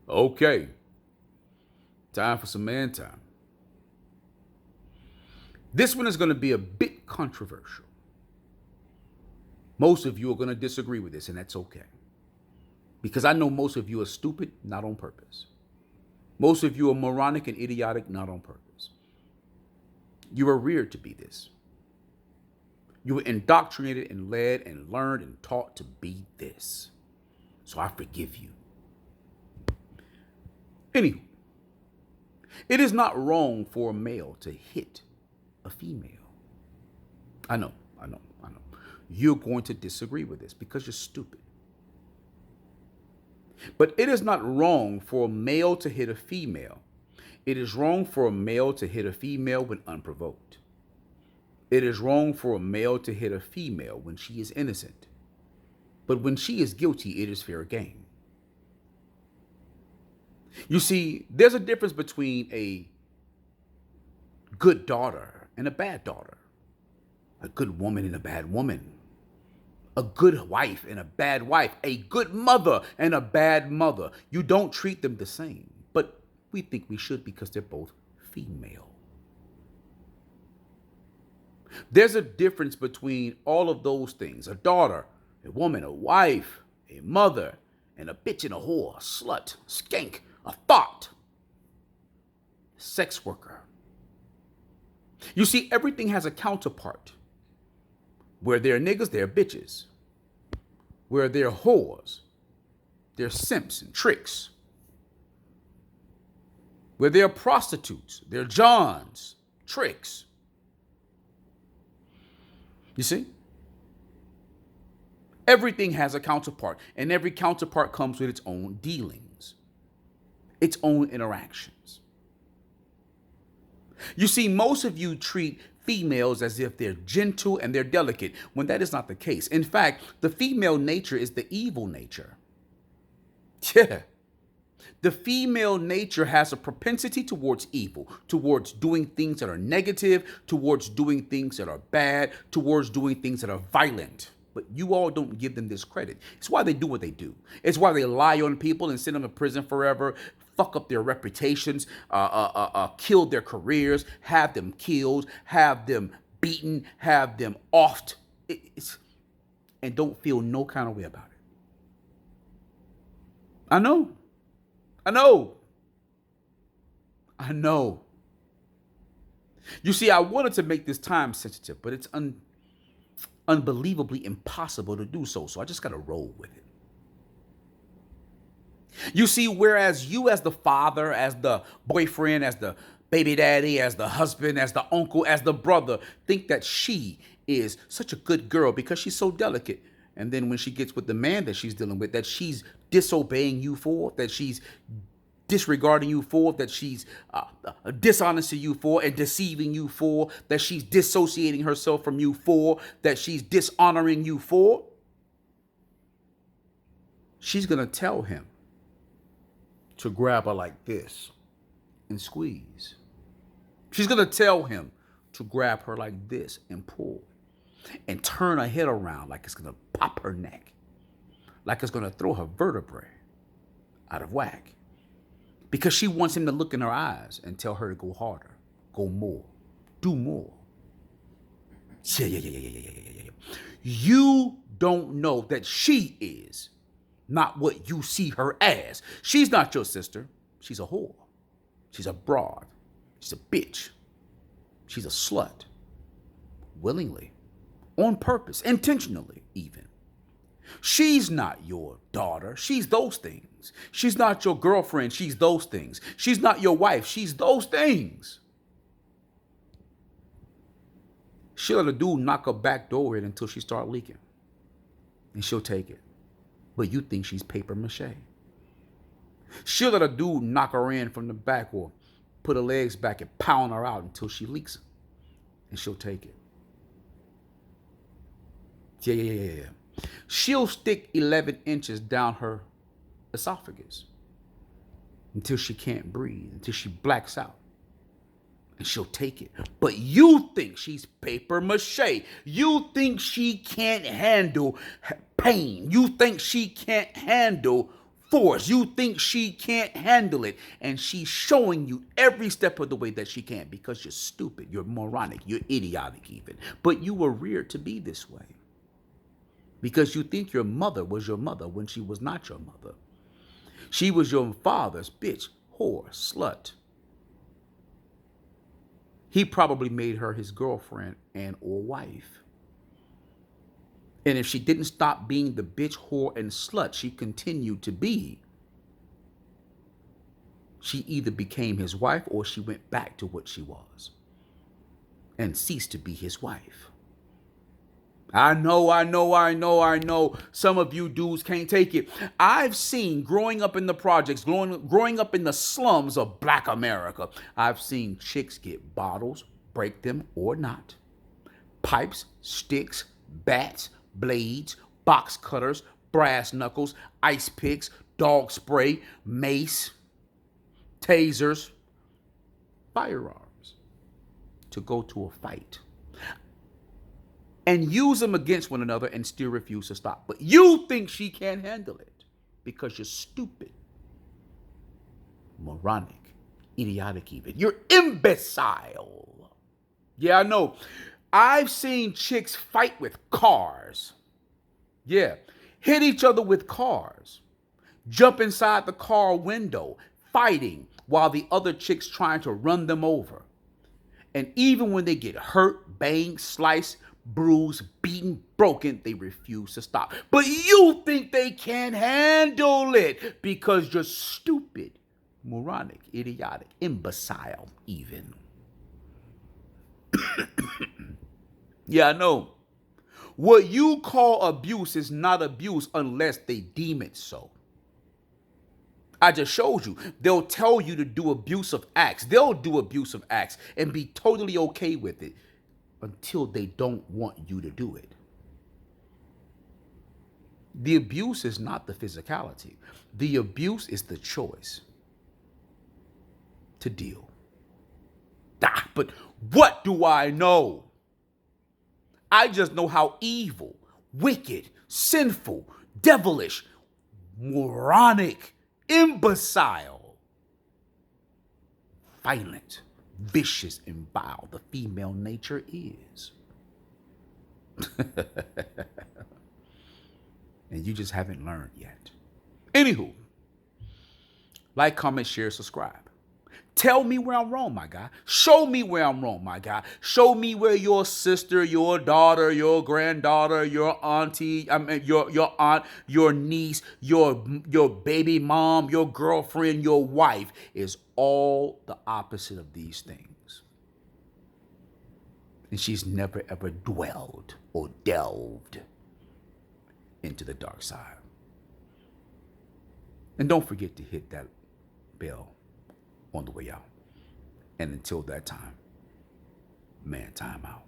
Okay, time for some man time. This one is going to be a bit controversial. Most of you are going to disagree with this, and that's okay. Because I know most of you are stupid, not on purpose. Most of you are moronic and idiotic, not on purpose. You were reared to be this. You were indoctrinated and led and learned and taught to be this. So I forgive you. Anywho, it is not wrong for a male to hit a female. I know. You're going to disagree with this because you're stupid. But it is not wrong for a male to hit a female. It is wrong for a male to hit a female when unprovoked. It is wrong for a male to hit a female when she is innocent. But when she is guilty, it is fair game. You see, there's a difference between a good daughter and a bad daughter, a good woman and a bad woman, a good wife and a bad wife, a good mother and a bad mother. You don't treat them the same, but we think we should because they're both female. There's a difference between all of those things: a daughter, a woman, a wife, a mother, and a bitch and a whore, a slut, a skank, a thought, sex worker. You see, everything has a counterpart. Where they're niggas, they're bitches. Where they're whores, they're simps and tricks. Where they're prostitutes, they're johns, tricks. You see? Everything has a counterpart, and every counterpart comes with its own dealings, its own interactions. You see, most of you treat females as if they're gentle and they're delicate, when that is not the case. In fact, the female nature is the evil nature. Yeah. The female nature has a propensity towards evil, towards doing things that are negative, towards doing things that are bad, towards doing things that are violent. But you all don't give them this credit. It's why they do what they do. It's why they lie on people and send them to prison forever, fuck up their reputations, kill their careers, have them killed, have them beaten, have them offed, and don't feel no kind of way about it. I know. You see, I wanted to make this time sensitive, but it's unbelievably impossible to do so. So I just got to roll with it. You see, whereas you as the father, as the boyfriend, as the baby daddy, as the husband, as the uncle, as the brother, think that she is such a good girl because she's so delicate. And then when she gets with the man that she's dealing with, that she's disobeying you for, that she's disregarding you for, that she's dishonest to you for and deceiving you for, that she's dissociating herself from you for, that she's dishonoring you for, she's going to tell him to grab her like this and squeeze. She's going to tell him to grab her like this and pull and turn her head around like it's going to pop her neck, like it's going to throw her vertebrae out of whack, because she wants him to look in her eyes and tell her to go harder, go more, do more. Yeah. You don't know that she is not what you see her as. She's not your sister. She's a whore. She's a broad. She's a bitch. She's a slut. Willingly. On purpose. Intentionally, even. She's not your daughter. She's those things. She's not your girlfriend. She's those things. She's not your wife. She's those things. She'll let a dude knock her back door in until she start leaking. And she'll take it. But you think she's paper mache. She'll let a dude knock her in from the back or put her legs back and pound her out until she leaks. And she'll take it. Yeah. She'll stick 11 inches down her esophagus until she can't breathe, until she blacks out. And she'll take it. But you think she's paper mache. You think she can't handle pain. You think she can't handle force. You think she can't handle it. And she's showing you every step of the way that she can because you're stupid, you're moronic, you're idiotic even. But you were reared to be this way because you think your mother was your mother when she was not your mother. She was your father's bitch, whore, slut. He probably made her his girlfriend and or wife. And if she didn't stop being the bitch, whore, and slut she continued to be, she either became his wife or she went back to what she was and ceased to be his wife. I know. Some of you dudes can't take it. I've seen growing up in the projects, growing up in the slums of Black America, I've seen chicks get bottles, break them or not, pipes, sticks, bats, blades, box cutters, brass knuckles, ice picks, dog spray, mace, tasers, firearms to go to a fight and use them against one another and still refuse to stop. But you think she can't handle it because you're stupid, moronic, idiotic even. You're imbecile. Yeah, I know. I've seen chicks fight with cars. Yeah, hit each other with cars. Jump inside the car window, fighting while the other chick's trying to run them over. And even when they get hurt, banged, sliced, bruised, beaten, broken, they refuse to stop. But you think they can't handle it because you're stupid, moronic, idiotic, imbecile even. Yeah, I know. What you call abuse is not abuse unless they deem it so. I just showed you. They'll tell you to do abusive acts. They'll do abusive acts and be totally okay with it until they don't want you to do it. The abuse is not the physicality. The abuse is the choice to deal. But what do I know? I just know how evil, wicked, sinful, devilish, moronic, imbecile, violent, vicious, and vile the female nature is. And you just haven't learned yet. Anywho, like, comment, share, subscribe. Tell me where I'm wrong, my guy. Show me where I'm wrong, my guy. Show me where your sister, your daughter, your granddaughter, your auntie, your aunt, your niece, your baby mom, your girlfriend, your wife is all the opposite of these things. And she's never ever dwelled or delved into the dark side. And don't forget to hit that bell on the way out. And until that time, man, time out.